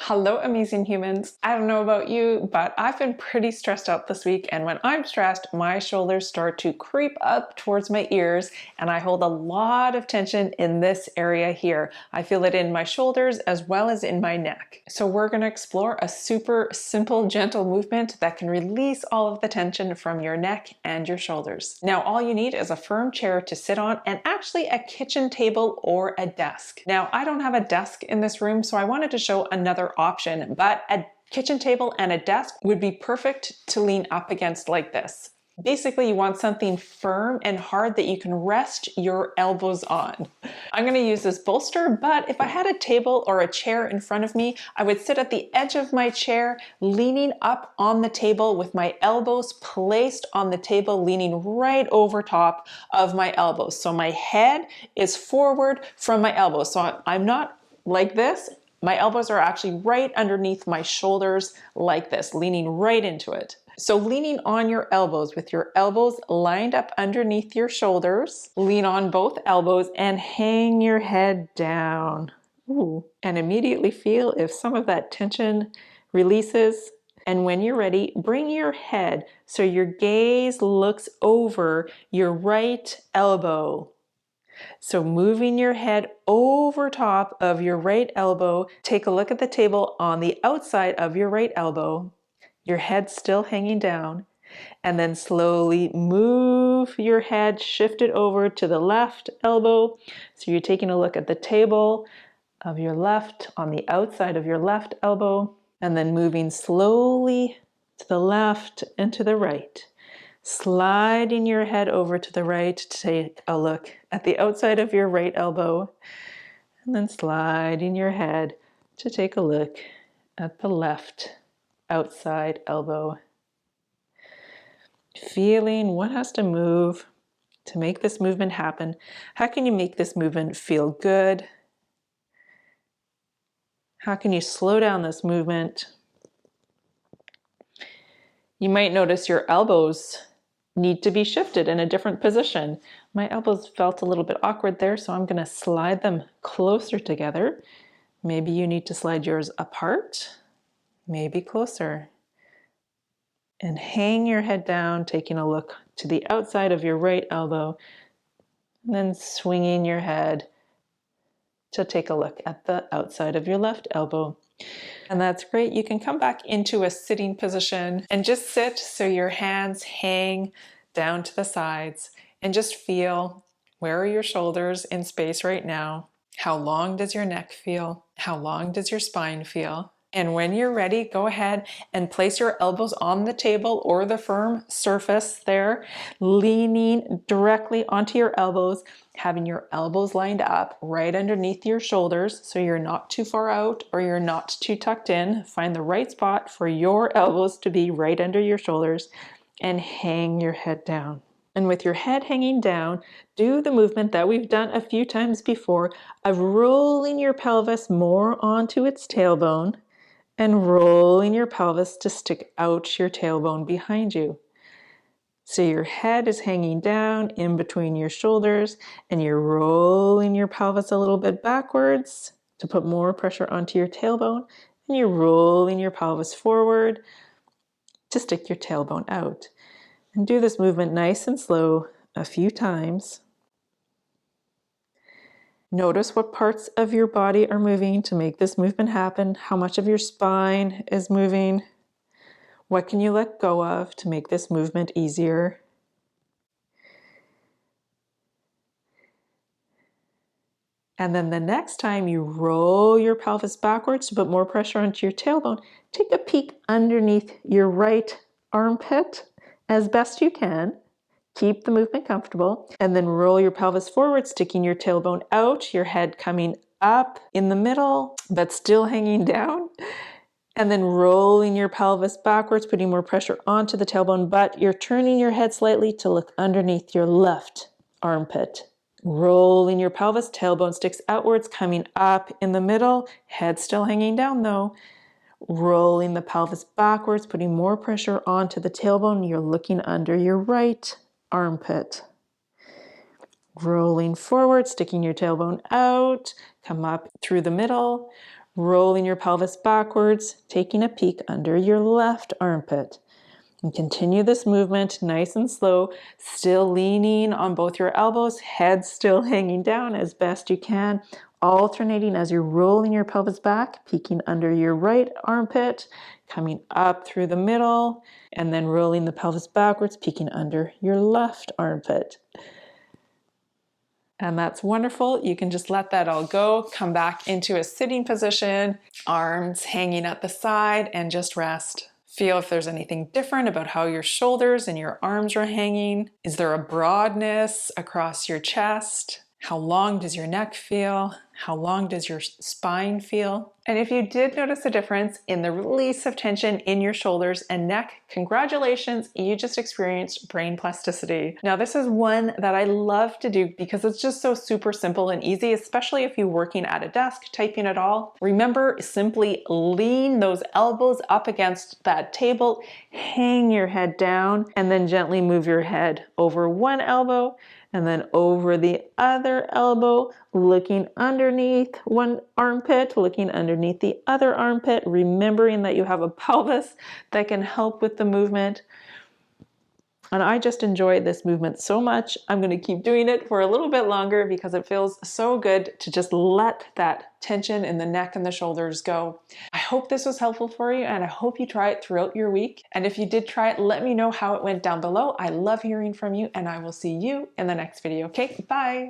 Hello, amazing humans. I don't know about you, but I've been pretty stressed out this week, and when I'm stressed, my shoulders start to creep up towards my ears, and I hold a lot of tension in this area here. I feel it in my shoulders as well as in my neck. So we're going to explore a super simple, gentle movement that can release all of the tension from your neck and your shoulders. Now, all you need is a firm chair to sit on and actually a kitchen table or a desk. Now, I don't have a desk in this room, so I wanted to show another option, but a kitchen table and a desk would be perfect to lean up against like this. Basically, you want something firm and hard that you can rest your elbows on. I'm going to use this bolster, but if I had a table or a chair in front of me, I would sit at the edge of my chair, leaning up on the table with my elbows placed on the table, leaning right over top of my elbows. So my head is forward from my elbows. So I'm not like this. My elbows are actually right underneath my shoulders like this, leaning right into it. So leaning on your elbows with your elbows lined up underneath your shoulders, lean on both elbows and hang your head down. Ooh. And immediately feel if some of that tension releases. And when you're ready, bring your head so your gaze looks over your right elbow. So moving your head over top of your right elbow, take a look at the table on the outside of your right elbow, your head still hanging down, and then slowly move your head, shift it over to the left elbow. So you're taking a look at the table of your left on the outside of your left elbow, and then moving slowly to the left and to the right. Sliding your head over to the right to take a look at the outside of your right elbow, and then sliding your head to take a look at the left outside elbow. Feeling what has to move to make this movement happen. How can you make this movement feel good? How can you slow down this movement? You might notice your elbows need to be shifted in a different position. My elbows felt a little bit awkward there, so I'm going to slide them closer together. Maybe you need to slide yours apart, maybe closer. And hang your head down, taking a look to the outside of your right elbow, and then swinging your head to take a look at the outside of your left elbow. And that's great. You can come back into a sitting position and just sit so your hands hang down to the sides, and just feel, where are your shoulders in space right now? How long does your neck feel? How long does your spine feel? And when you're ready, go ahead and place your elbows on the table or the firm surface there, leaning directly onto your elbows, having your elbows lined up right underneath your shoulders so you're not too far out or you're not too tucked in. Find the right spot for your elbows to be right under your shoulders, and hang your head down. And with your head hanging down, do the movement that we've done a few times before of rolling your pelvis more onto its tailbone and rolling your pelvis to stick out your tailbone behind you. So your head is hanging down in between your shoulders, and you're rolling your pelvis a little bit backwards to put more pressure onto your tailbone, and you're rolling your pelvis forward to stick your tailbone out. And do this movement nice and slow a few times. Notice what parts of your body are moving to make this movement happen. How much of your spine is moving? What can you let go of to make this movement easier? And then the next time you roll your pelvis backwards to put more pressure onto your tailbone, take a peek underneath your right armpit as best you can. Keep the movement comfortable, and then roll your pelvis forward, sticking your tailbone out, your head coming up in the middle, but still hanging down. And then rolling your pelvis backwards, putting more pressure onto the tailbone, but you're turning your head slightly to look underneath your left armpit. Rolling your pelvis, tailbone sticks outwards, coming up in the middle, head still hanging down though. Rolling the pelvis backwards, putting more pressure onto the tailbone, you're looking under your right armpit. Rolling forward, sticking your tailbone out, come up through the middle, rolling your pelvis backwards, taking a peek under your left armpit. And continue this movement nice and slow, still leaning on both your elbows, head still hanging down as best you can, alternating as you're rolling your pelvis back, peeking under your right armpit, coming up through the middle, and then rolling the pelvis backwards, peeking under your left armpit. And that's wonderful. You can just let that all go. Come back into a sitting position, arms hanging at the side, and just rest. Feel if there's anything different about how your shoulders and your arms are hanging. Is there a broadness across your chest? How long does your neck feel? How long does your spine feel? And if you did notice a difference in the release of tension in your shoulders and neck, congratulations, you just experienced brain plasticity. Now, this is one that I love to do because it's just so super simple and easy, especially if you're working at a desk, typing it all. Remember, simply lean those elbows up against that table, hang your head down, and then gently move your head over one elbow and then over the other elbow, looking underneath one armpit, looking underneath the other armpit, remembering that you have a pelvis that can help with the movement. And I just enjoy this movement so much. I'm going to keep doing it for a little bit longer because it feels so good to just let that tension in the neck and the shoulders go. I hope this was helpful for you, and I hope you try it throughout your week. And if you did try it, let me know how it went down below. I love hearing from you, and I will see you in the next video. Okay, bye.